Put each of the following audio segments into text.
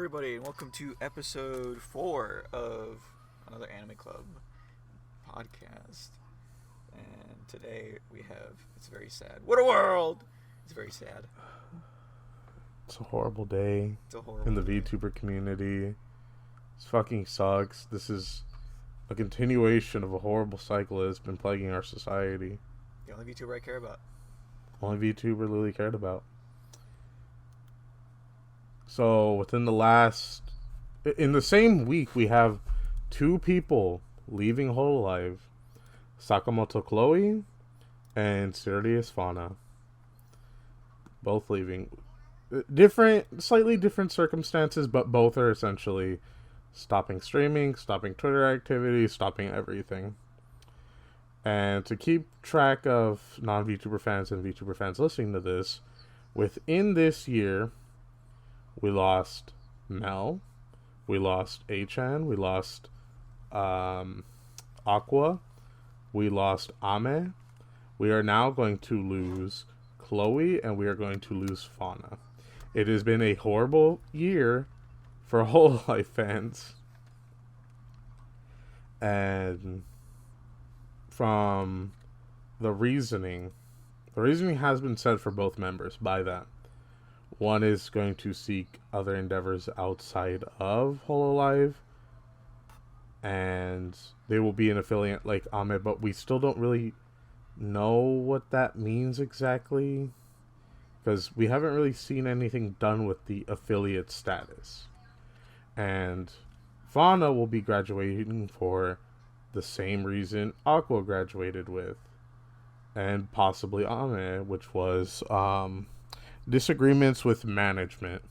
everybody, and welcome to episode 4 of another Anime Club podcast. And today we have, it's very sad. What a world! It's very sad. It's a horrible day It's a horrible in the day. VTuber community. This fucking sucks. This is a continuation of a horrible cycle that has been plaguing our society. The only VTuber I care about. Only VTuber Lily cared about. So within in the same week, we have two people leaving Hololive: Sakamoto Chloe and Sirius Fauna. Both leaving. Slightly different circumstances, but both are essentially stopping streaming, stopping Twitter activity, stopping everything. And to keep track of non-VTuber fans and VTuber fans listening to this, within this year, we lost Mel, we lost Achan, we lost Aqua, we lost Ame. We are now going to lose Chloe, and we are going to lose Fauna. It has been a horrible year for Hololive fans. And from the reasoning has been said for both members by that. One is going to seek other endeavors outside of Hololive, and they will be an affiliate like Ame, but we still don't really know what that means exactly, because we haven't really seen anything done with the affiliate status. And Fauna will be graduating for the same reason Aqua graduated with, and possibly Ame, which was disagreements with management.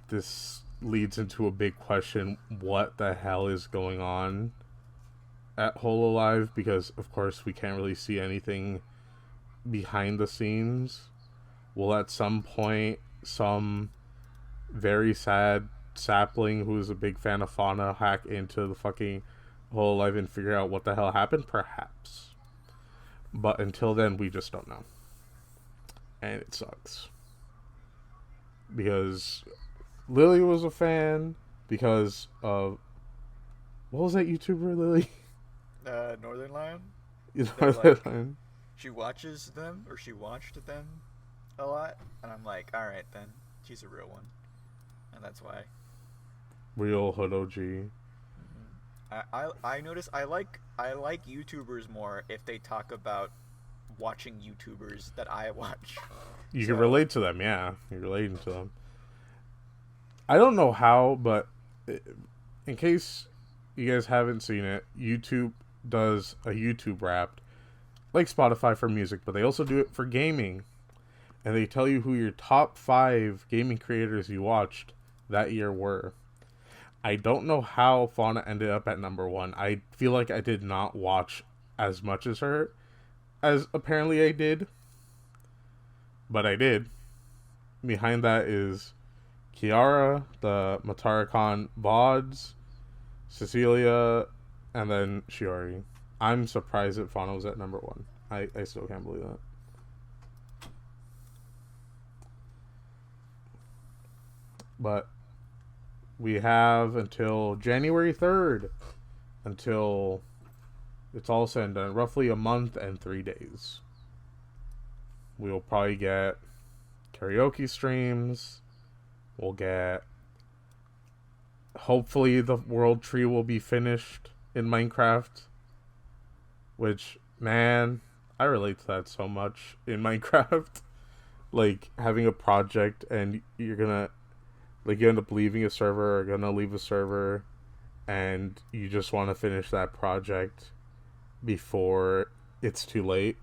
This leads into a big question: what the hell is going on at Hololive? Because of course we can't really see anything behind the scenes. Will at some point some very sad sapling who's a big fan of Fauna hack into the fucking Hololive and figure out what the hell happened? Perhaps. But until then, we just don't know. And it sucks. Because Lily was a fan because of... What was that YouTuber, Lily? Northern Lion? Northern. She watches them, or she watched them a lot, and I'm like, alright then, she's a real one. And that's why. Real Hood OG. I notice I like YouTubers more if they talk about watching YouTubers that I watch. You can relate to them, yeah. You're relating to them. I don't know how, but in case you guys haven't seen it, YouTube does a YouTube Wrapped, like Spotify for music, but they also do it for gaming. And they tell you who your top 5 gaming creators you watched that year were. I don't know how Fauna ended up at number 1. I feel like I did not watch as much as her, as apparently I did. But I did. Behind that is Kiara, the Mataracon VODs, Cecilia, and then Shiori. I'm surprised that Fauna was at number 1. I still can't believe that. But we have until January 3rd until it's all said and done. Roughly a month and 3 days. We will probably get karaoke streams. We'll get... Hopefully the world tree will be finished in Minecraft. Which, man, I relate to that so much in Minecraft. Like, having a project and you're gonna... Like, you end up leaving a server or gonna leave a server, and you just want to finish that project before it's too late.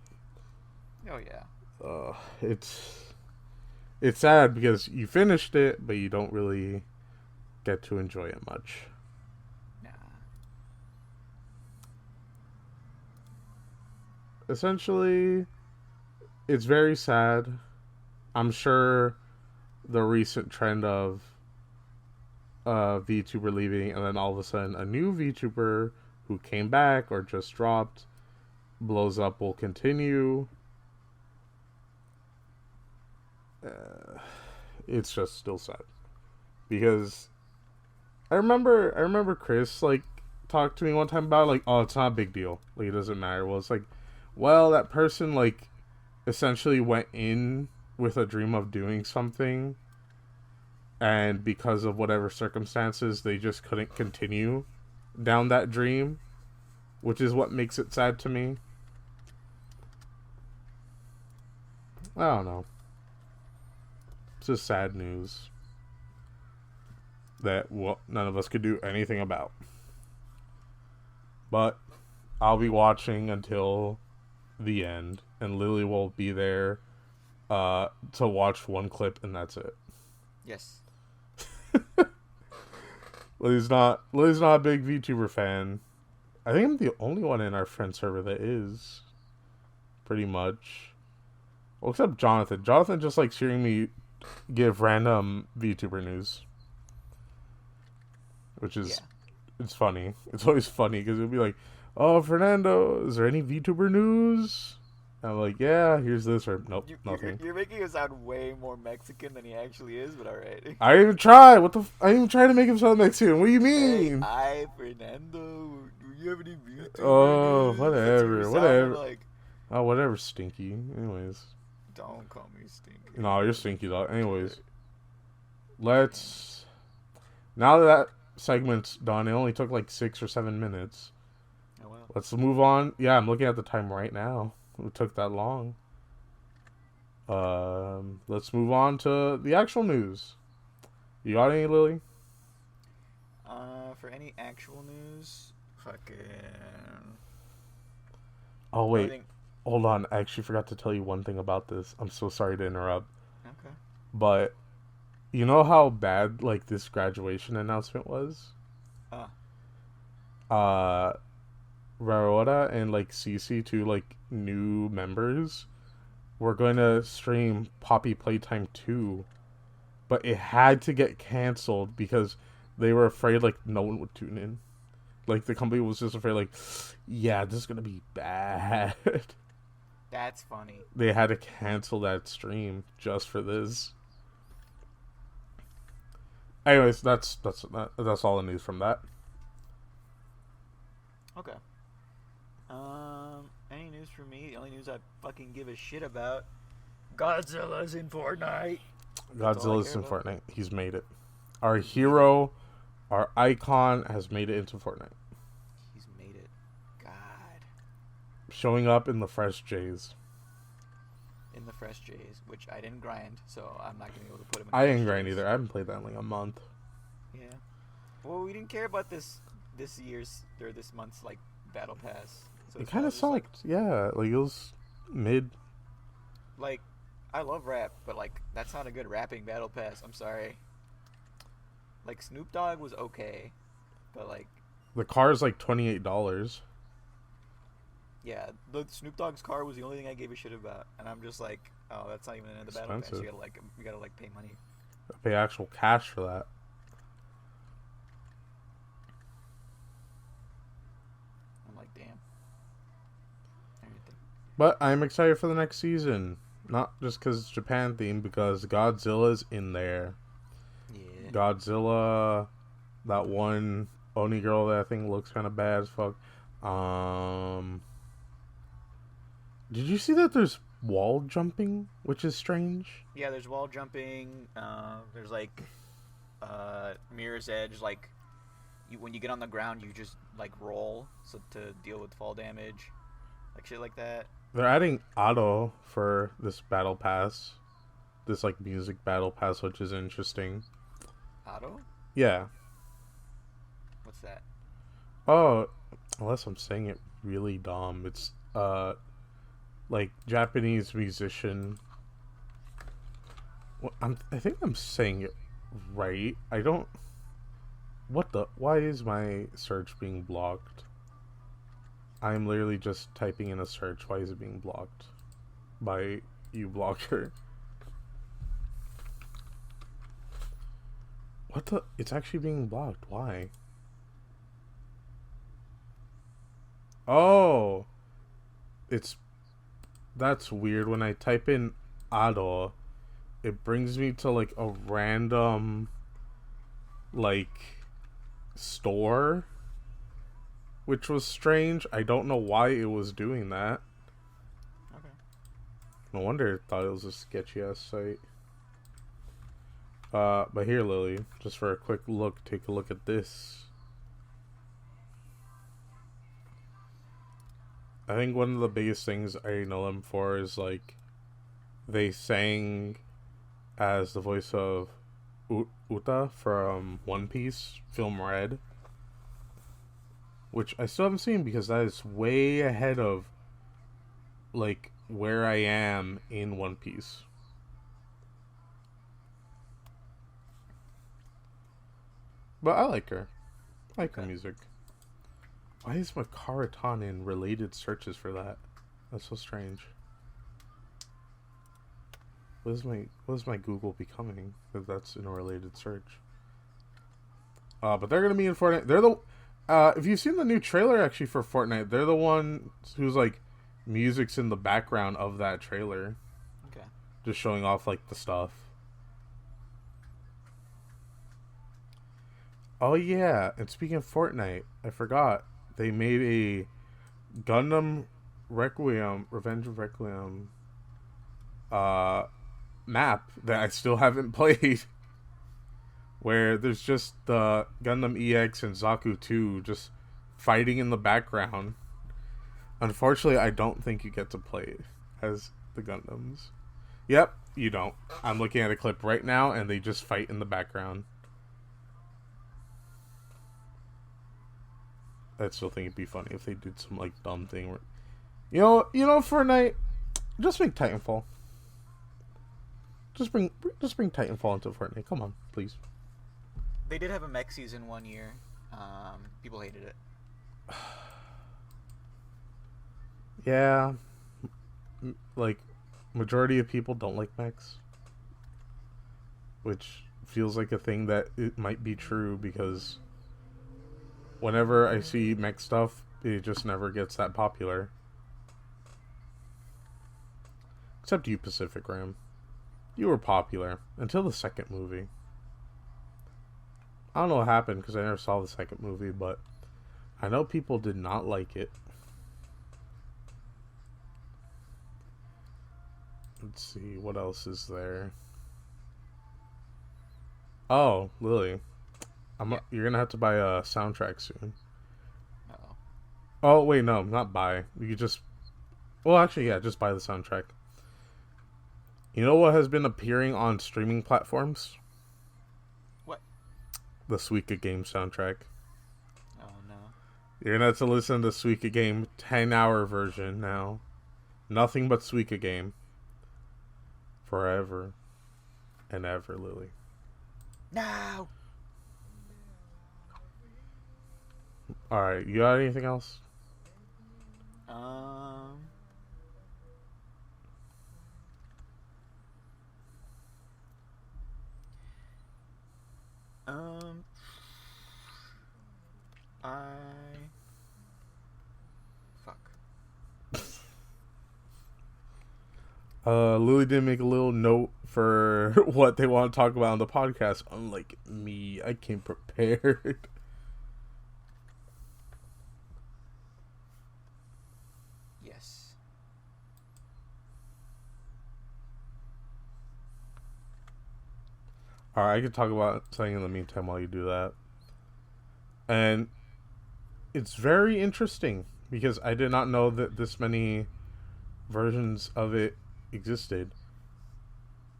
Oh, yeah. It's sad because you finished it, but you don't really get to enjoy it much. Nah. Essentially, it's very sad. I'm sure the recent trend of VTuber leaving and then all of a sudden a new VTuber who came back or just dropped blows up will continue. it's just still sad because I remember Chris like talked to me one time about like, oh, it's not a big deal, like it doesn't matter. Well, it's like, well, that person like essentially went in with a dream of doing something, and because of whatever circumstances, they just couldn't continue down that dream, which is what makes it sad to me. I don't know. It's just sad news that none of us could do anything about. But I'll be watching until the end, and Lily will be there to watch one clip, and that's it. Yes. Lily's not a big VTuber fan. I think I'm the only one in our friend server that is, pretty much. Well, except Jonathan. Jonathan just likes hearing me give random VTuber news, which is it's funny. It's always funny because it'll be like, "Oh, Fernando, is there any VTuber news?" And I'm like, "Yeah, here's this," or nope, nothing. You're making him sound way more Mexican than he actually is, but alright. I didn't even try. I didn't even try to make him sound Mexican. What do you mean? Hey, hi, Fernando. Do you have any VTuber Oh, news? whatever. Like. Oh, whatever, Stinky. Anyways. Don't call me Stinky. No, you're Stinky, though. Anyways. Let's... Now that segment's done, it only took like 6 or 7 minutes. Oh, wow. Let's move on. Yeah, I'm looking at the time right now. It took that long. Let's move on to the actual news. You got any, Lily? For any actual news, fucking... Oh, wait. Hold on. I actually forgot to tell you one thing about this. I'm so sorry to interrupt. Okay. But, you know how bad, like, this graduation announcement was? Rarota and, like, Cece, two, like, new members, were going to stream Poppy Playtime 2. But it had to get canceled because they were afraid, like, no one would tune in. Like, the company was just afraid, like, yeah, this is going to be bad. That's funny. They had to cancel that stream just for this. Anyways, that's all the news from that. Okay. Any news for me? The only news I fucking give a shit about: Godzilla's in Fortnite. Godzilla's in Fortnite. He's made it. Our hero, our icon, has made it into Fortnite. He's made it. God. Showing up in the fresh J's. In the fresh J's, which I didn't grind, so I'm not gonna be able to put him in. I didn't grind either. I haven't played that in like a month. Yeah. Well, we didn't care about this year's or this month's like battle pass. So it kind of sucked. Like, yeah, like it was mid. Like, I love rap, but like that's not a good rapping battle pass. I'm sorry. Like Snoop Dogg was okay, but like the car is like $28. Yeah, the Snoop Dogg's car was the only thing I gave a shit about, and I'm just like, oh, that's not even in the battle pass. You gotta pay money. Pay actual cash for that. I'm like, damn. Everything. But I'm excited for the next season, not just because it's Japan themed, because Godzilla's in there. Yeah. Godzilla, that one Oni girl that I think looks kind of bad as fuck. Did you see that there's wall jumping, which is strange? Yeah, there's wall jumping. There's like Mirror's Edge. Like, when you get on the ground, you just like roll so to deal with fall damage, like shit like that. They're adding auto for this battle pass, this like music battle pass, which is interesting. Auto? Yeah. What's that? Oh, unless I'm saying it really dumb, it's like Japanese musician. Well, I think I'm saying it right. I don't. What the? Why is my search being blocked? I'm literally just typing in a search. Why is it being blocked by uBlocker? What the? It's actually being blocked. Why? Oh, that's weird. When I type in Ado, it brings me to like a random like store, which was strange. I don't know why it was doing that. Okay. No wonder it thought it was a sketchy ass site. But here, Lily, just for a quick look, take a look at this. I think one of the biggest things I know them for is like they sang as the voice of Uta from One Piece film Red, which I still haven't seen because that is way ahead of like where I am in One Piece. But I like her. I like her music. Why is Makaraton in related searches for that? That's so strange. What is my Google becoming if that's in a related search? But they're gonna be in Fortnite. They're the if you've seen the new trailer actually for Fortnite, they're the one who's like music's in the background of that trailer. Okay. Just showing off like the stuff. Oh yeah, and speaking of Fortnite, I forgot they made a Gundam Requiem, Revenge of Requiem map that I still haven't played. Where there's just the Gundam EX and Zaku 2 just fighting in the background. Unfortunately, I don't think you get to play it as the Gundams. Yep, you don't. I'm looking at a clip right now and they just fight in the background. I still think it'd be funny if they did some like dumb thing where, you know, Fortnite, just make Titanfall. Just bring Titanfall into Fortnite. Come on, please. They did have a mech season one year. People hated it. Yeah, like majority of people don't like mechs, which feels like a thing that it might be true because whenever I see mech stuff, it just never gets that popular. Except you, Pacific Rim. You were popular until the second movie. I don't know what happened because I never saw the second movie, but I know people did not like it. Let's see, what else is there? Oh, Lily. You're gonna have to buy a soundtrack soon. Uh-oh. Oh, wait, no, not buy. You just... Well, actually, yeah, just buy the soundtrack. You know what has been appearing on streaming platforms? What? The Suika Game soundtrack. Oh, no. You're gonna have to listen to the Suika Game 10-hour version now. Nothing but Suika Game. Forever and ever, Lily. No! Alright, you got anything else? Um... Fuck. Lily did make a little note for what they want to talk about on the podcast. Unlike me, I came prepared. Yes. Alright, I can talk about something in the meantime while you do that. And it's very interesting because I did not know that this many versions of it existed.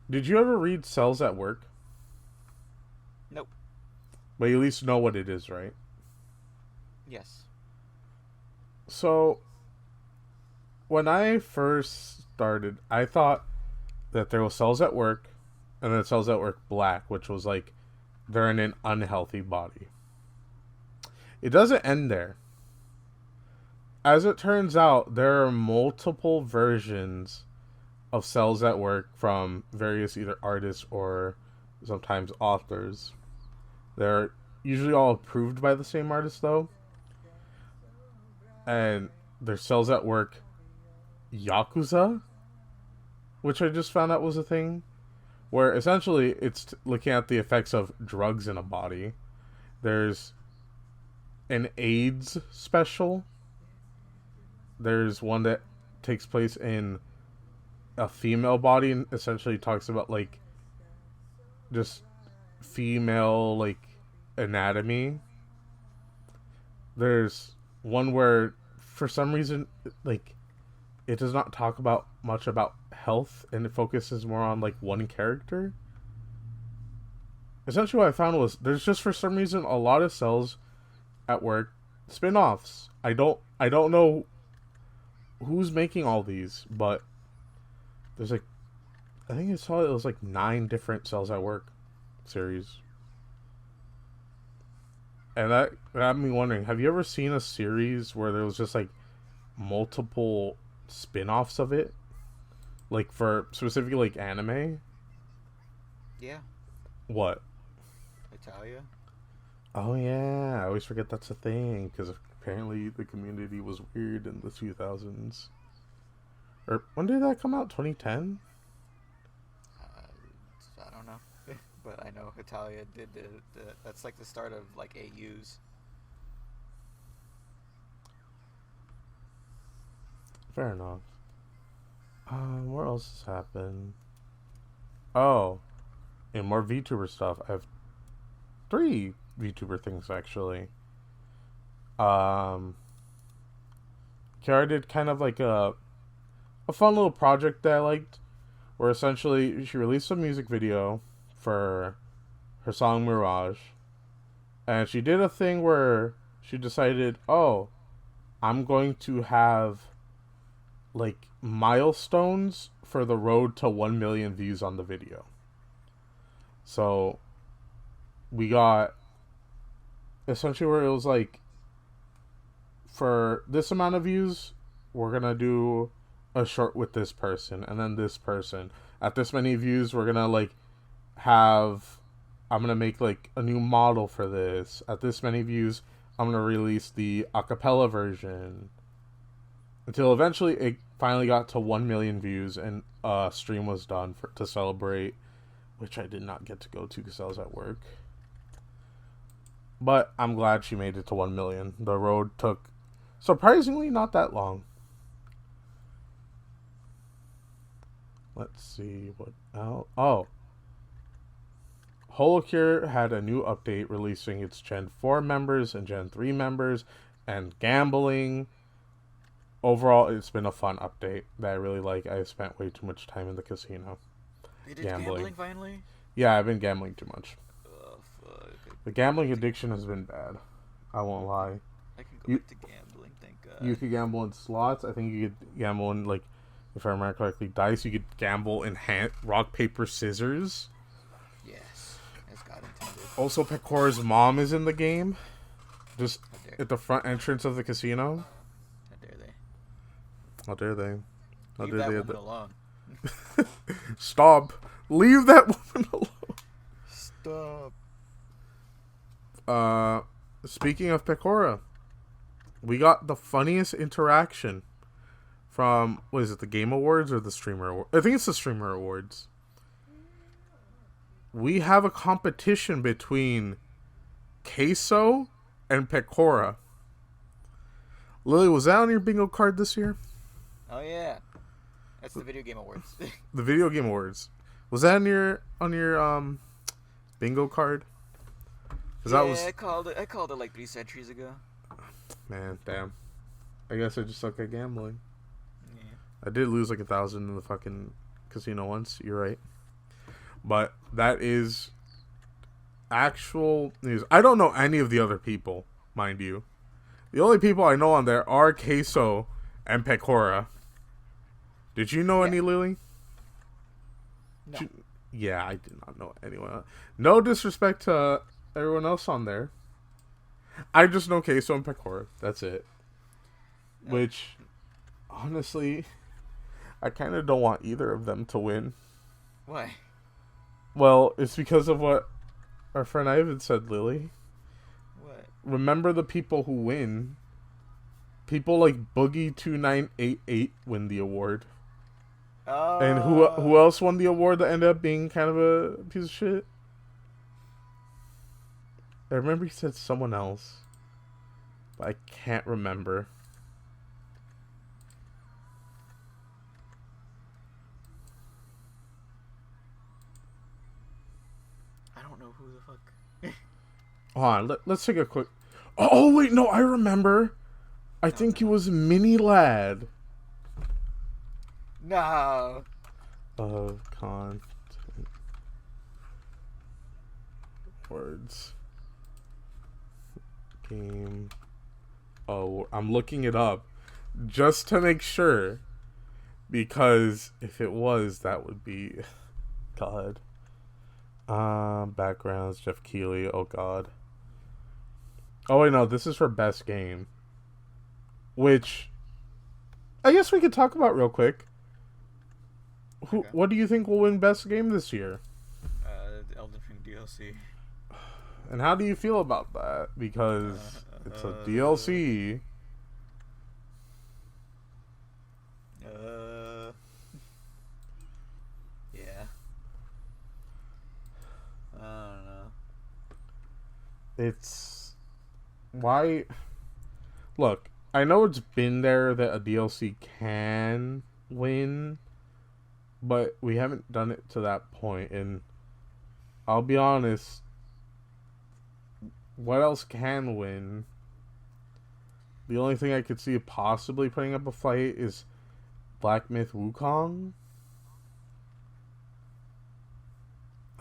Did you ever read Cells at Work? Nope. But you at least know what it is, right? Yes. So, when I first started, I thought that there was Cells at Work and then Cells at Work Black, which was like they're in an unhealthy body. It doesn't end there. As it turns out, there are multiple versions of Cells at Work from various either artists or sometimes authors. They're usually all approved by the same artist, though. And there's Cells at Work Yakuza, which I just found out was a thing. where essentially it's looking at the effects of drugs in a body. There's an AIDS special. There's one that takes place in a female body and essentially talks about like just female like anatomy. There's one where for some reason like it does not talk about much about health and it focuses more on like one character. Essentially what I found was there's just for some reason a lot of cells at work spin-offs. I don't know who's making all these, but there's like I think I saw it was like 9 different cells at work series. And that got me wondering, have you ever seen a series where there was just like multiple spin-offs of it? Like for specifically like anime? Yeah. What? Italia. Oh yeah, I always forget that's a thing because apparently the community was weird in the 2000s. Or when did that come out? 2010? I don't know. But I know Italia did that's like the start of like AUs. Fair enough. What else has happened? Oh, and more VTuber stuff. I have 3 VTuber things actually. Kiara did kind of like a fun little project that I liked, where essentially she released a music video for her song Mirage, and she did a thing where she decided, oh, I'm going to have like milestones for the road to 1 million views on the video. So we got essentially where it was like, for this amount of views, we're gonna do a short with this person, and then this person. At this many views, we're gonna like I'm gonna make like a new model for this. At this many views, I'm gonna release the acapella version. Until eventually it finally got to 1 million views and a stream was done to celebrate, which I did not get to go to because I was at work. But I'm glad she made it to 1 million. The road took surprisingly not that long. Let's see what else. Oh. Holocure had a new update releasing its Gen 4 members and Gen 3 members and gambling. Overall, it's been a fun update that I really like. I spent way too much time in the casino. They did gambling finally? Yeah, I've been gambling too much. Oh, fuck. The gambling addiction has been bad. I won't lie. I can go back to gambling, thank God. You could gamble in slots. I think you could gamble in, like, if I remember correctly, dice. You could gamble in rock, paper, scissors. Yes, as God intended. Also, Pecora's mom is in the game. Just at the front entrance of the casino. How dare they? How dare they? How Leave dare that they? woman alone. Stop. Leave that woman alone. Stop. Speaking of Pecora, we got the funniest interaction from, what is it, the Game Awards or the Streamer Awards? I think it's the Streamer Awards. We have a competition between Queso and Pecora. Lily, was that on your bingo card this year? Oh yeah, that's the video game awards. The Video Game Awards. Was that on your bingo card? Yeah, I called it like 3 centuries ago. Man, damn. I guess I just suck at gambling. Yeah. I did lose like 1,000 in the fucking casino once. You're right. But that is actual news. I don't know any of the other people, mind you. The only people I know on there are Queso and Pecora. Did you know any, Lily? No. Yeah, I did not know anyone. No disrespect to everyone else on there. I just know Queso and Pecora. That's it. No. Which, honestly, I kind of don't want either of them to win. Why? Well, it's because of what our friend Ivan said, Lily. What? Remember the people who win. People like Boogie2988 win the award. And who else won the award that ended up being kind of a piece of shit? I remember he said someone else, but I can't remember. I don't know who the fuck. Hold on, let's take a quick. Oh wait, no, I remember. I think it was Mini Lad. No. Of content words game. Oh, I'm looking it up just to make sure, because if it was, that would be God. Backgrounds, Jeff Keighley. Oh God. Oh wait, no, this is for best game, which I guess we could talk about real quick. Okay. What do you think will win best game this year? The Elden Ring DLC. And how do you feel about that? Because it's a DLC. Yeah. I don't know. It's why. Look, I know it's been there that a DLC can win, but we haven't done it to that point. And I'll be honest, what else can win? The only thing I could see possibly putting up a fight is Black Myth Wukong.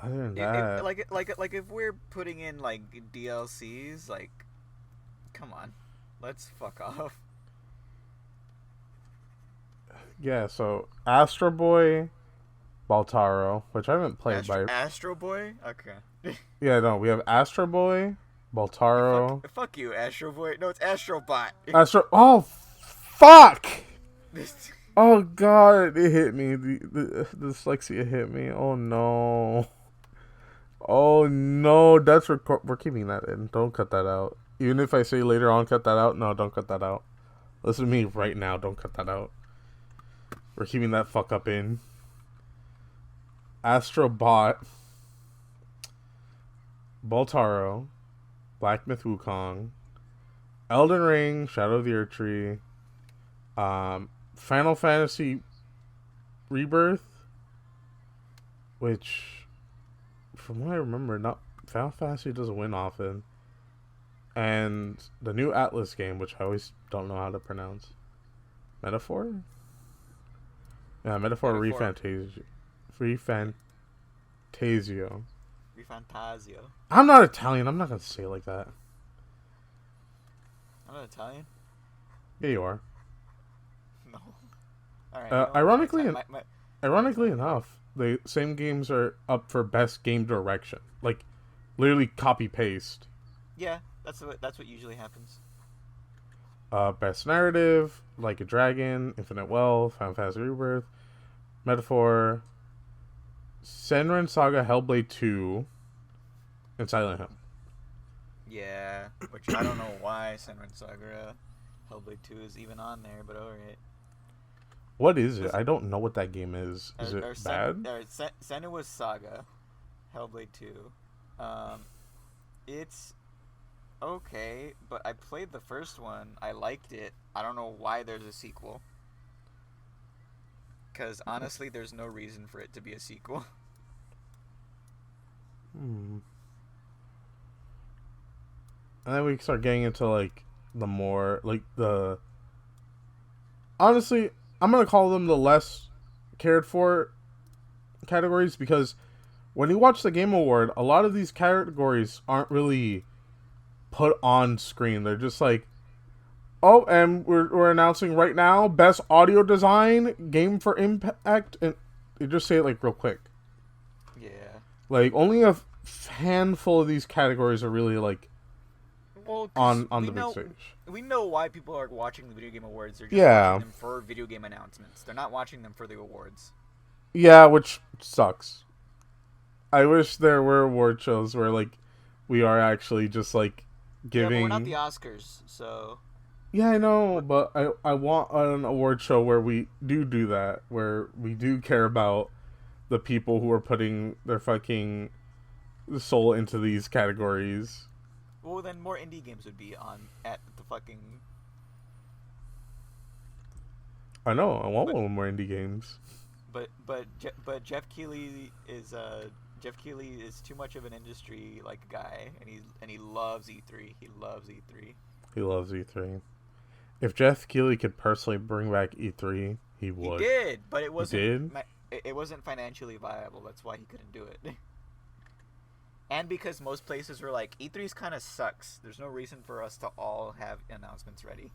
Other than that, Like if we're putting in like DLCs, like, come on, let's fuck off. yeah. So Astro Boy, Baltaro, which I haven't played by. Astro Boy. Okay. Yeah, no, we have Astro Boy, Baltaro. Fuck you, Astro Boy. No, it's Astrobot. Astro. Oh, fuck! Oh God, it hit me. The dyslexia hit me. Oh no. Oh no, that's we're keeping that in. Don't cut that out. Even if I say later on, cut that out. No, don't cut that out. Listen to me right now. Don't cut that out. We're keeping that fuck up in. Astrobot, Baltaro, Black Myth Wukong, Elden Ring, Shadow of the Erdtree, Final Fantasy Rebirth, which, from what I remember, not Final Fantasy doesn't win often, and the new Atlas game, which I always don't know how to pronounce. Metaphor? Yeah, Metaphor. Refantasio. Refantasio. I'm not Italian. I'm not gonna say it like that. I'm not Italian. Yeah, you are. No. All right. Ironically enough, the same games are up for best game direction. Like, literally copy paste. Yeah, that's what usually happens. Best narrative, Like a Dragon, Infinite Wealth, Final Fantasy Rebirth, Metaphor, Senran Saga, Hellblade 2, and Silent Hill. Yeah, which I don't know why Senran Saga Hellblade 2 is even on there, but alright. What is it? I don't know what that game is. Is it bad? Senua's Saga, Hellblade 2. It's okay, but I played the first one. I liked it. I don't know why there's a sequel. Because honestly, there's no reason for it to be a sequel. And then we start getting into, like, the more, like, the... Honestly, I'm going to call them the less cared for categories, because when you watch the Game Award, a lot of these categories aren't really put on screen. They're just like, oh, and we're announcing right now, best audio design, game for impact, and you just say it, like, real quick. Yeah. Like, only a handful of these categories are really, like, on the big stage. We know why people are watching the Video Game Awards. They're just watching them for video game announcements. They're not watching them for the awards. Yeah, which sucks. I wish there were award shows where, like, we are actually just, like, giving... Yeah, but we're not the Oscars, so... Yeah, I know, But but I want an award show where we do that, where we do care about the people who are putting their fucking soul into these categories. well, then more indie games would be on at the fucking. I know, I want But one more indie games. but Jeff Keighley is too much of an industry like guy, and he loves E3. He loves E3. He loves E3. If Jeff Keighley could personally bring back E3, he He would. did, but He did? it wasn't financially viable. That's why he couldn't do it. And because most places were like, E3's kind of sucks. There's no reason for us to all have announcements ready.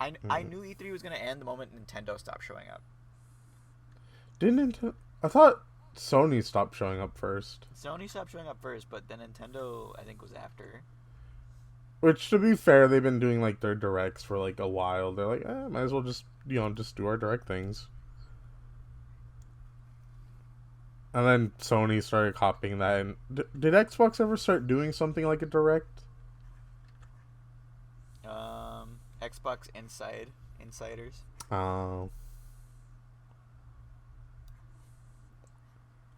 I knew E3 was gonna end the moment Nintendo stopped showing up. Didn't Nintendo... I thought Sony stopped showing up first. Sony stopped showing up first, but then Nintendo I think was after. Which, to be fair, they've been doing, like, their directs for, like, a while. They're like, might as well just, just do our direct things. And then Sony started copying that. And did Xbox ever start doing something like a direct? Xbox Insiders. Oh.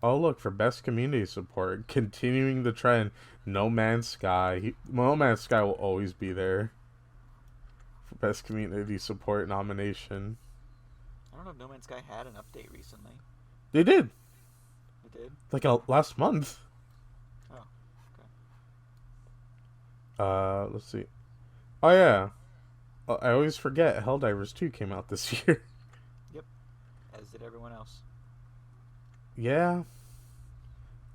Oh, look, for best community support. Continuing the trend. No Man's Sky. No Man's Sky will always be there. For best community support nomination. I don't know if No Man's Sky had an update recently. They did. It did? Like last month. Oh, okay. Let's see. Oh, yeah. I always forget Helldivers 2 came out this year. Yep. As did everyone else. Yeah.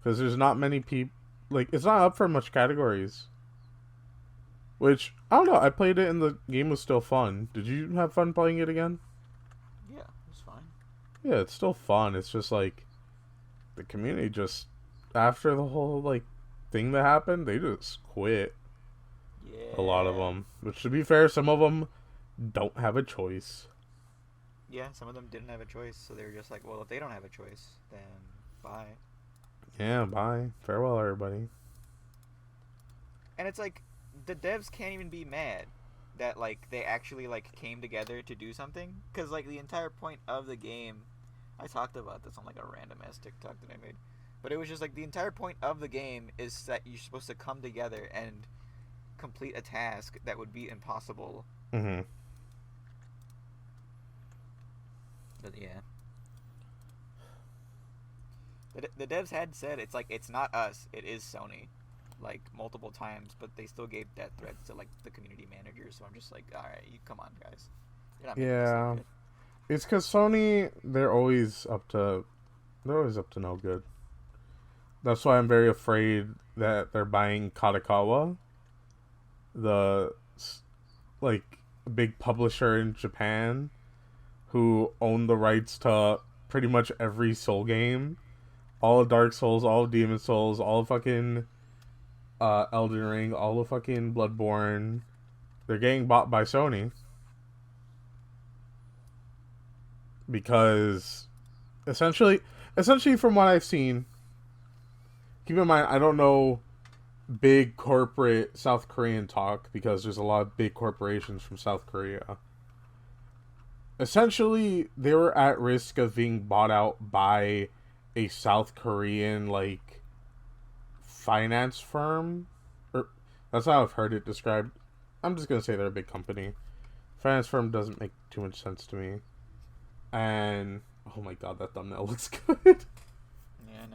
Because there's not many people... Like, it's not up for much categories. Which, I don't know. I played it and the game was still fun. Did you have fun playing it again? Yeah, it was fine. Yeah, it's still fun. It's just like... The community just... After the whole, like, thing that happened, they just quit. Yeah. A lot of them. Which, to be fair, some of them don't have a choice. Yeah, some of them didn't have a choice, so they were just like, well, if they don't have a choice, then bye. Yeah, bye. Farewell, everybody. And it's like, the devs can't even be mad that, like, they actually, like, came together to do something. Because, like, the entire point of the game... I talked about this on, like, a random-ass TikTok that I made. But it was just, like, the entire point of the game is that you're supposed to come together and complete a task that would be impossible. Mm-hmm. But, yeah. The devs had said, it's like, it's not us, it is Sony. Like, multiple times, but they still gave death threats to, like, the community managers. So I'm just like, alright, you come on, guys. You're not making this Yeah. look good. It's because Sony, they're always up to no good. That's why I'm very afraid that they're buying Kadokawa, the, like, big publisher in Japan, who own the rights to pretty much every Soul game. All of Dark Souls, all of Demon Souls, all of fucking Elden Ring, all of fucking Bloodborne. They're getting bought by Sony. Because essentially from what I've seen, keep in mind I don't know big corporate South Korean talk because there's a lot of big corporations from South Korea. Essentially, they were at risk of being bought out by a South Korean, like, finance firm. Or that's how I've heard it described. I'm just gonna say they're a big company. Finance firm doesn't make too much sense to me. And oh my god, that thumbnail looks good. Yeah,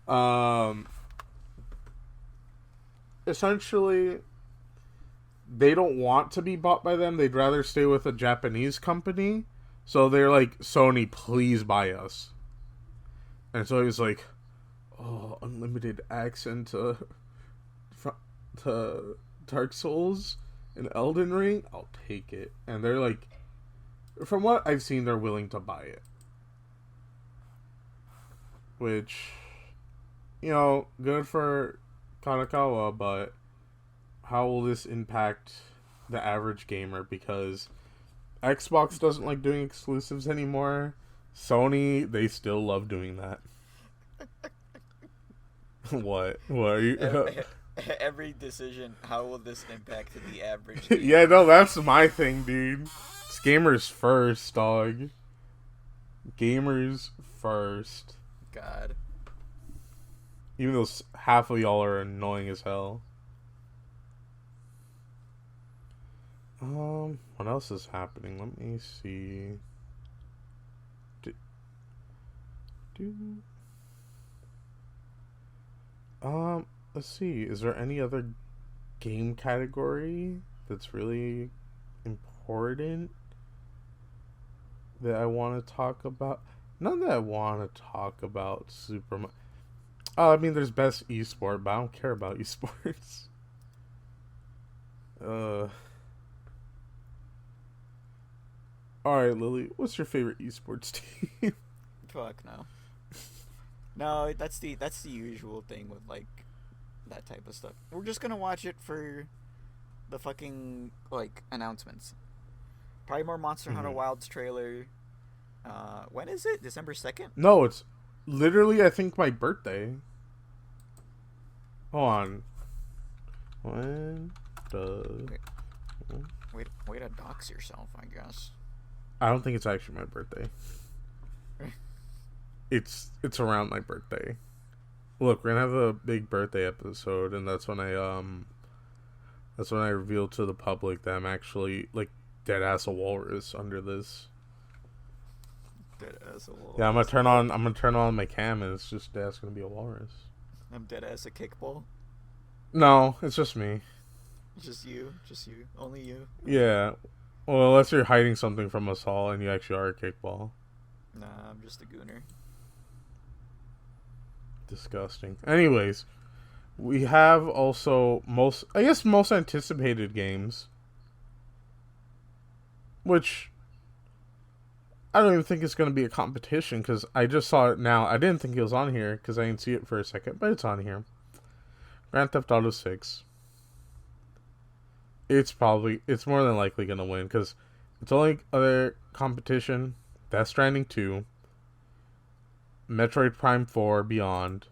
no. Essentially, they don't want to be bought by them. They'd rather stay with a Japanese company. So they're like, Sony, please buy us. And so he's like, oh, unlimited access to Dark Souls and Elden Ring? I'll take it. And they're like, from what I've seen, they're willing to buy it. Which, good for Kanakawa, but how will this impact the average gamer? Because Xbox doesn't like doing exclusives anymore. Sony, they still love doing that. What? What are you... Every decision, how will this impact the average gamer? Yeah, no, that's my thing, dude. It's gamers first, dog. Gamers first. God. Even though half of y'all are annoying as hell. What else is happening? Let me see. Let's see. Is there any other game category that's really important that I want to talk about? None that I want to talk about super much. I mean, there's best esport, but I don't care about esports. Alright, Lily, what's your favorite esports team? Fuck no. No, that's the usual thing with like that type of stuff. We're just gonna watch it for the fucking like announcements. Probably more Monster Hunter Wilds trailer. When is it? December 2nd? No, it's literally I think my birthday. Hold on. When does Way to dox yourself, I guess. I don't think it's actually my birthday. It's around my birthday. Look, we're gonna have a big birthday episode, and that's when I reveal to the public that I'm actually like dead ass a walrus under this. Dead ass a walrus. Yeah, I'm gonna turn on my cam, and it's just dead ass gonna be a walrus. I'm dead ass a kickball. No, it's just me. Just you, only you. Yeah. Well, unless you're hiding something from us all, and you actually are a kickball. Nah, I'm just a gooner. Disgusting. Anyways, we have also most anticipated games, which I don't even think it's going to be a competition because I just saw it now. I didn't think it was on here because I didn't see it for a second, but it's on here. Grand Theft Auto 6. It's more than likely going to win because its only other competition, Death Stranding 2, Metroid Prime 4 Beyond,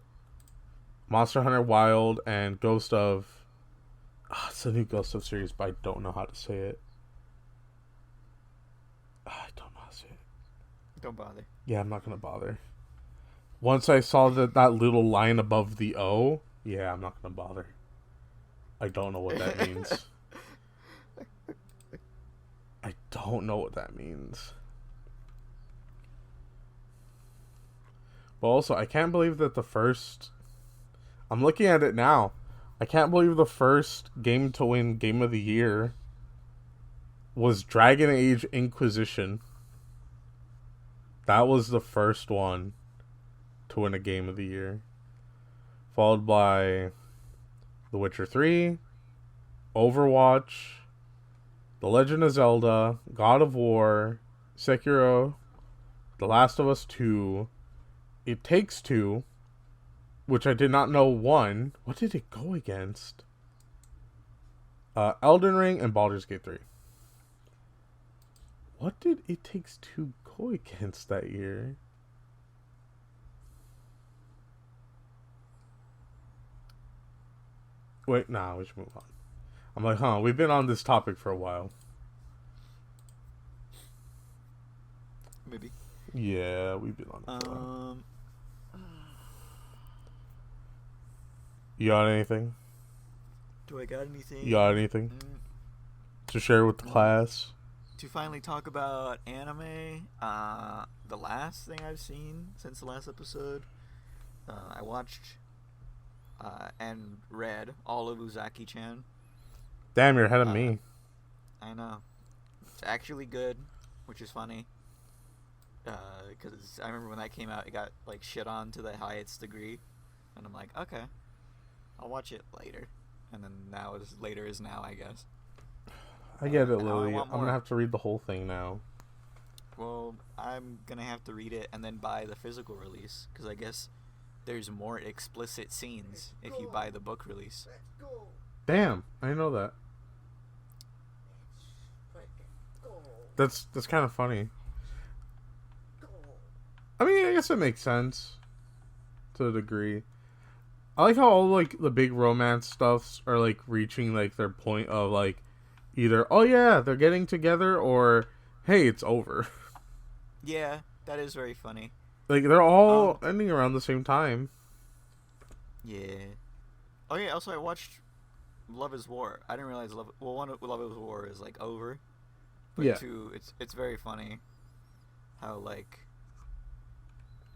Monster Hunter Wild, and Ghost of... it's a new Ghost of series, but I don't know how to say it. I don't know how to say it. Don't bother. Yeah, I'm not going to bother. Once I saw that little line above the O, yeah, I'm not going to bother. I don't know what that means. I don't know what that means. But also, I can't believe that the first... I'm looking at it now. I can't believe the first game to win Game of the Year was Dragon Age Inquisition. That was the first one to win a Game of the Year. Followed by The Witcher 3, Overwatch, The Legend of Zelda, God of War, Sekiro, The Last of Us 2, It Takes Two, which I did not know won. What did it go against? Elden Ring and Baldur's Gate 3. What did It Takes Two go against that year? Wait, nah, we should move on. I'm like, we've been on this topic for a while. Maybe. Yeah, we've been on it for a while. You got anything? Do I got anything? You got anything to share with the class? To finally talk about anime, the last thing I've seen since the last episode, I watched and read all of Uzaki-chan. Damn, you're ahead of me. I know. It's actually good, which is funny. Because I remember when that came out, it got like shit on to the highest degree, and I'm like, okay, I'll watch it later. And then later is now, I guess. I get it, Lily. I'm gonna have to read the whole thing now. Well, I'm gonna have to read it and then buy the physical release, because I guess there's more explicit scenes if you buy the book release. Damn, I know that. That's kind of funny. I mean, I guess it makes sense to a degree. I like how all like the big romance stuffs are like reaching like their point of like either oh yeah they're getting together or hey it's over. Yeah, that is very funny. Like they're all Um, ending around the same time. yeah. Oh yeah. Also, I watched Love Is War. I didn't realize Love. Well, one, Love Is War is like over, but Yeah. two, it's very funny how like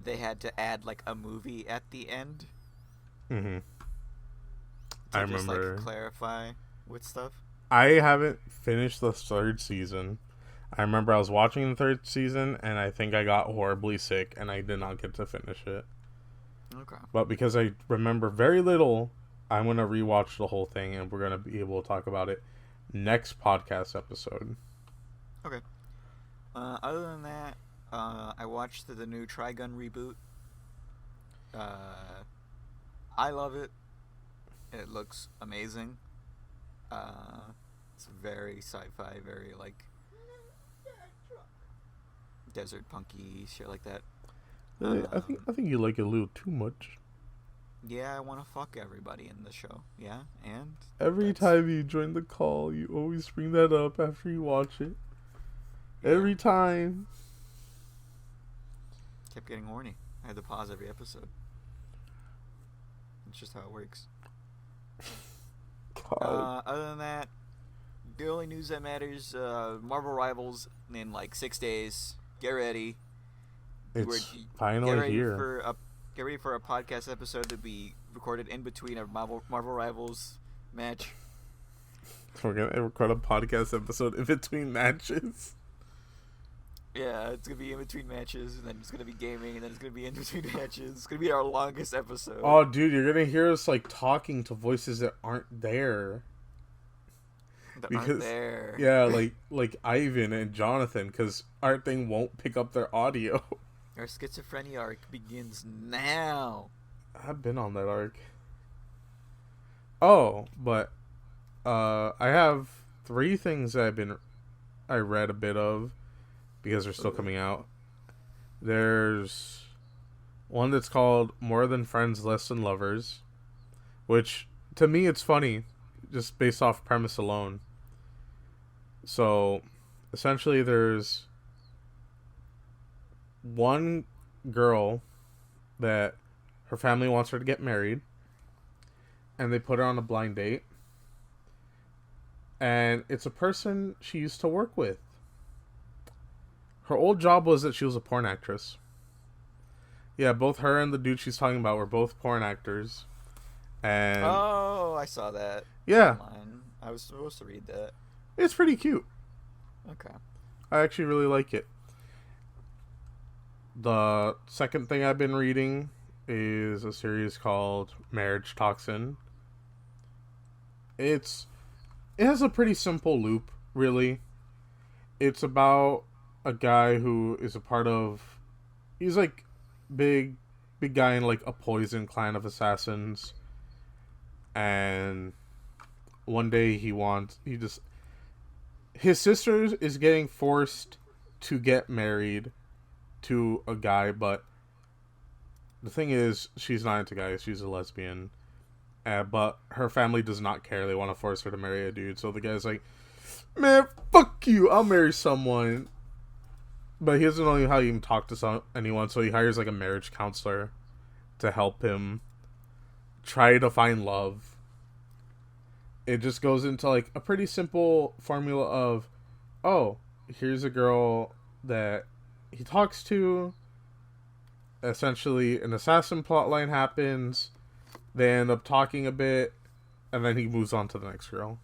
they had to add like a movie at the end Mm-hmm. I to just like remember. clarify with stuff. I haven't finished the third season. I remember I was watching the third season and I think I got horribly sick and I did not get to finish it. Okay. But because I remember very little, I'm going to rewatch the whole thing and we're going to be able to talk about it next podcast episode. Okay. Other than that, I watched the new Trigun reboot. Uh, I love it. It looks amazing. It's very sci-fi, very like desert punky shit like that. I think you like it a little too much. Yeah, I want to fuck everybody in the show. Yeah, and Every that's time you join the call, you always bring that up after you watch it. yeah. Every time. Kept getting horny. I had to pause every episode. It's just how it works. God. Other than that, the only news that matters: Marvel Rivals in like 6 days. Get ready. It's Get finally ready here. for a podcast episode to be recorded in between a Marvel Rivals match. We're going to record a podcast episode in between matches. Yeah, it's gonna be in between matches, and then it's gonna be gaming, and then it's gonna be in between matches. It's gonna be our longest episode. Oh, dude, you're going to hear us like talking to voices that aren't there. That Because aren't there. yeah, like Ivan and Jonathan, because our thing won't pick up their audio. Our schizophrenia arc begins now. I've been on that arc. Oh, but I have 3 things that I read a bit of because they're still coming out. There's one that's called More Than Friends, Less Than Lovers, which to me it's funny just based off premise alone. So essentially there's one girl that her family wants her to get married and they put her on a blind date, and it's a person she used to work with. Her old job was that she was a porn actress. Yeah, both her and the dude she's talking about were both porn actors. And Oh, I saw that yeah, online. I was supposed to read that. it's pretty cute. Okay. I actually really like it. The second thing I've been reading is a series called Marriage Toxin. It has a pretty simple loop, really. It's about a guy who is a part of, he's like big guy in like a poison clan of assassins, and one day his sister is getting forced to get married to a guy, but the thing is, she's not into guys, she's a lesbian. But her family does not care. They want to force her to marry a dude. So the guy's like, man, fuck you. I'll marry someone. But he doesn't know how to even talk to anyone. So he hires like a marriage counselor to help him try to find love. It just goes into like a pretty simple formula of, oh, here's a girl that he talks to. Essentially, an assassin plotline happens. They end up talking a bit, and then he moves on to the next girl.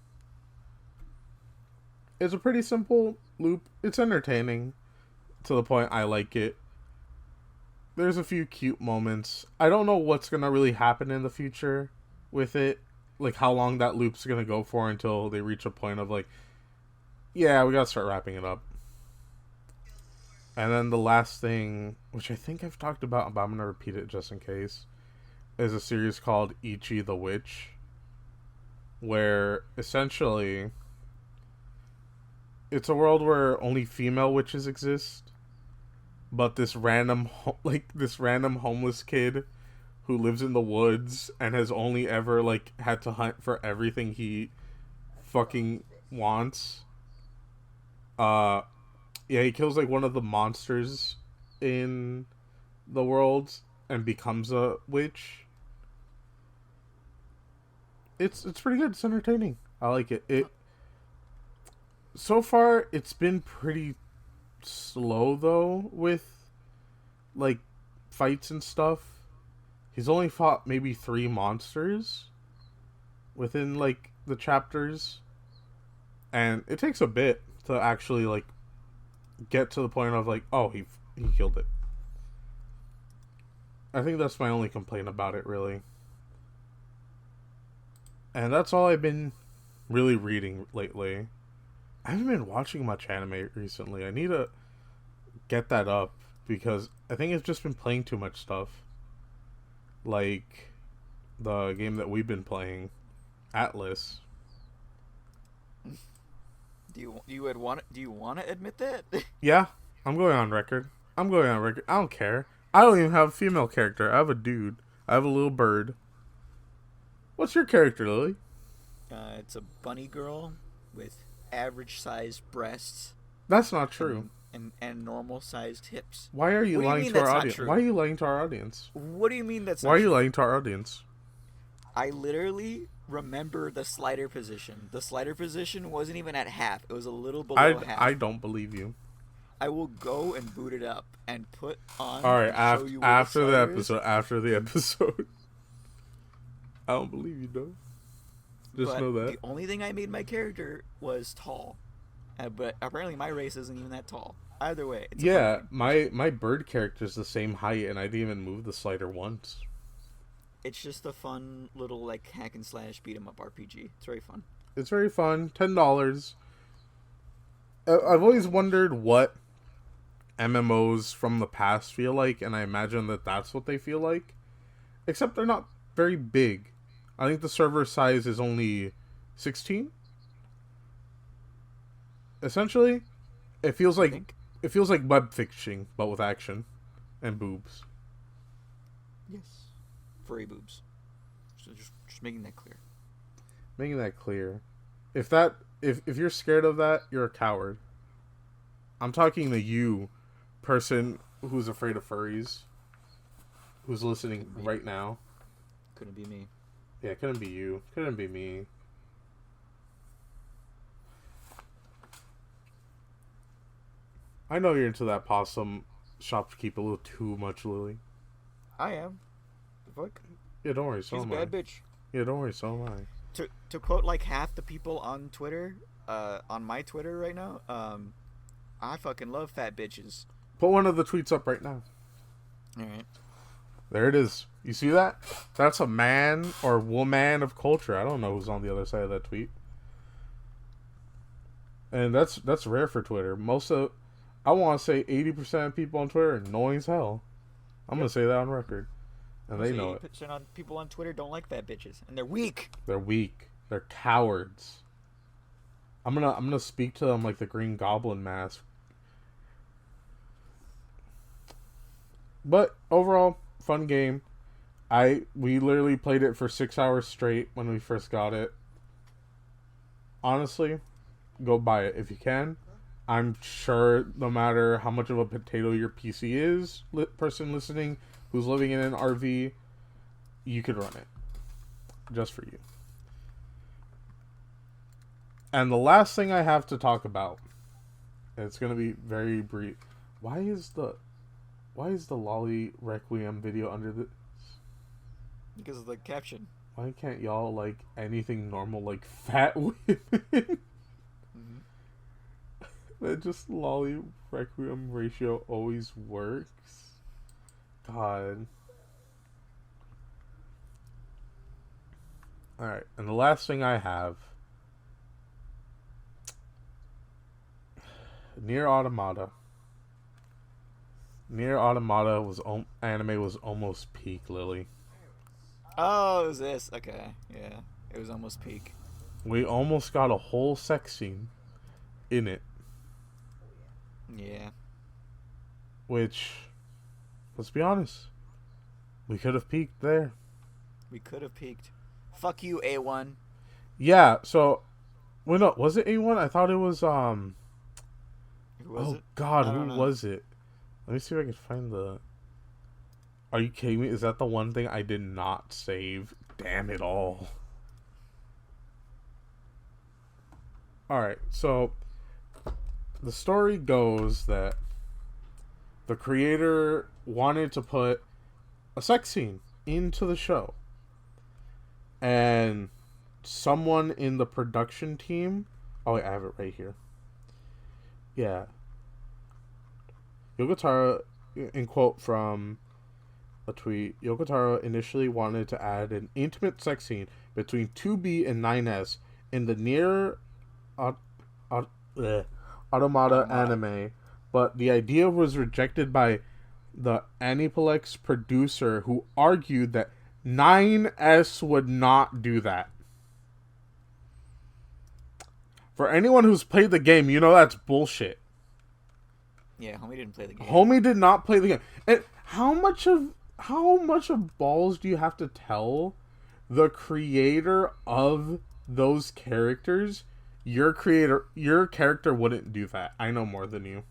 It's a pretty simple loop. It's entertaining to the point I like it. There's a few cute moments. I don't know what's going to really happen in the future with it. Like how long that loop's going to go for until they reach a point of like, yeah, we got to start wrapping it up. And then the last thing, which I think I've talked about, but I'm going to repeat it just in case, is a series called Ichi the Witch, where essentially it's a world where only female witches exist, but this random homeless kid who lives in the woods and has only ever like had to hunt for everything he fucking wants. Uh, yeah, he kills like one of the monsters in the world and becomes a witch. It's pretty good. It's entertaining. I like it. It so far it's been pretty slow though with like fights and stuff. He's only fought maybe 3 monsters within like the chapters, and it takes a bit to actually like get to the point of like, oh, he killed it. I think that's my only complaint about it, really. And that's all I've been really reading lately. I haven't been watching much anime recently. I need to get that up because I think I've just been playing too much stuff. Like the game that we've been playing, Atlas. Do you want to admit that? Yeah, I'm going on record. I don't care. I don't even have a female character. I have a dude. I have a little bird. What's your character, Lily? It's a bunny girl with average-sized breasts. That's not true. And normal-sized hips. Why are you lying to our audience? Why are you lying to our audience? What do you mean that's not true? Why are you true? lying to our audience? I literally remember the slider position. The slider position wasn't even at half. It was a little below half. I don't believe you. I will go and boot it up and put on. All right, after the episode. After the episode. I don't believe you, though. Just know that. The only thing I made my character was tall, but apparently my race isn't even that tall. Either way, it's my bird character is the same height, and I didn't even move the slider once. It's just a fun little like hack and slash beat 'em up RPG. It's very fun. It's very fun. $10. I've always wondered what MMOs from the past feel like, and I imagine that that's what they feel like. Except they're not very big. I think the server size is only 16. Essentially, it feels like web fishing, but with action and boobs. Yes, furry boobs. So just making that clear. Making that clear. If you're scared of that, you're a coward. I'm talking to you, person who's afraid of furries, who's listening right now. Couldn't be me. Yeah, couldn't be you. Couldn't be me. I know you're into that possum shopkeep a little too much, Lily. I am. The fuck? Yeah, don't worry, so She's am a I. bad bitch. Yeah, don't worry, so am I. To quote like half the people on Twitter, on my Twitter right now, I fucking love fat bitches. Put one of the tweets up right now. Alright. There it is. You see that? That's a man or woman of culture. I don't know who's on the other side of that tweet. And that's rare for Twitter. I want to say 80% of people on Twitter are annoying as hell. I'm going to say that on record. And they know it. 80% of people on Twitter don't like fat bitches. And they're weak. They're weak. They're cowards. I'm gonna speak to them like the Green Goblin mask. But overall, fun game. We literally played it for 6 hours straight when we first got it. Honestly, go buy it if you can. I'm sure no matter how much of a potato your PC is, person listening who's living in an RV, you could run it. Just for you. And the last thing I have to talk about, and it's going to be very brief. Why is the Lolly Requiem video under this? Because of the caption. Why can't y'all like anything normal like fat women? Mm-hmm. That just Lolly Requiem ratio always works. God. Alright, and the last thing I have. Nier Automata. Nier Automata anime was almost peak, Lily. Oh, it was this. Okay, yeah. It was almost peak. We almost got a whole sex scene in it. Yeah. Which, let's be honest, We could have peaked there. We could have peaked. Fuck you, A1. Yeah, so... Wait, no, was it A1? I thought it was, Who was it? God, I who don't know. was it? Let me see if I can find the... Are you kidding me? Is that the one thing I did not save? Damn it all. Alright, so... The story goes that the creator wanted to put a sex scene into the show. And someone in the production team... Oh, wait, I have it right here. Yeah. Yoko Taro, in quote from a tweet, Yoko Taro initially wanted to add an intimate sex scene between 2B and 9S in the near Automata anime, but the idea was rejected by the Aniplex producer, who argued that 9S would not do that. For anyone who's played the game, you know that's bullshit. Yeah, homie didn't play the game. Homie did not play the game. And how much of balls do you have to tell the creator of those characters? Your character wouldn't do that. I know more than you.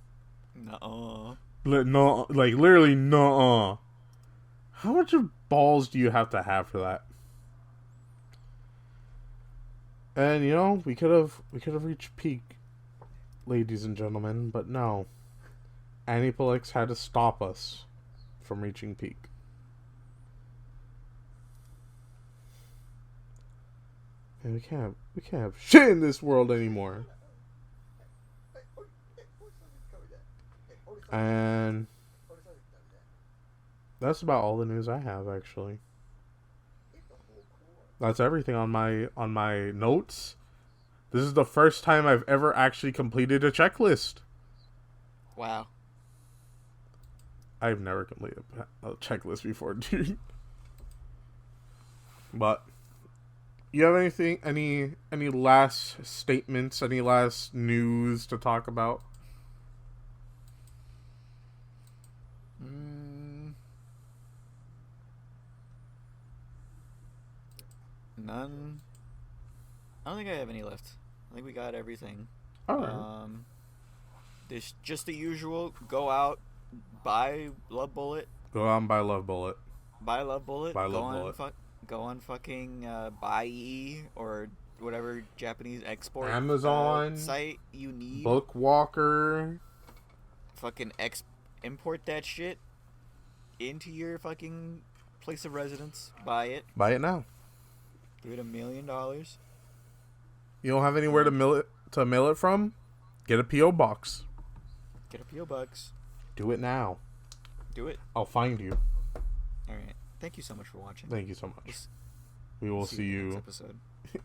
Nuh-uh. No, like literally, nuh-uh. How much of balls do you have to have for that? And you know, we could have reached peak, ladies and gentlemen, but no. Aniplex had to stop us from reaching peak. And we can't have shit in this world anymore. And that's about all the news I have, actually. That's everything on my notes. This is the first time I've ever actually completed a checklist. Wow. I've never completed a checklist before, dude. But you have any last statements, any last news to talk about? None. I don't think I have any left. I think we got everything. Alright. This just the usual. Go out, buy Love Bullet. Go out and buy Love Bullet. Buy Love Bullet. Buy Love Bullet. Go on fucking Buy or whatever Japanese export Amazon site you need. Bookwalker. Fucking import that shit into your fucking place of residence. Buy it. Buy it now. Give it $1 million. You don't have anywhere to mail it from? Get a P.O. box. Get a P.O. box. Do it now. Do it. I'll find you. Alright. Thank you so much for watching. Thank you so much. We will see you you. next episode.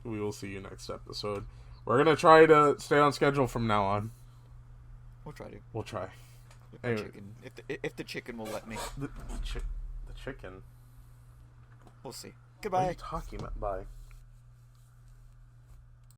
We will see you next episode. We're gonna try to stay on schedule from now on. We'll try to. We'll try. If, anyway. If the chicken will let me. The chicken. We'll see. Goodbye. What are you talking about? Bye.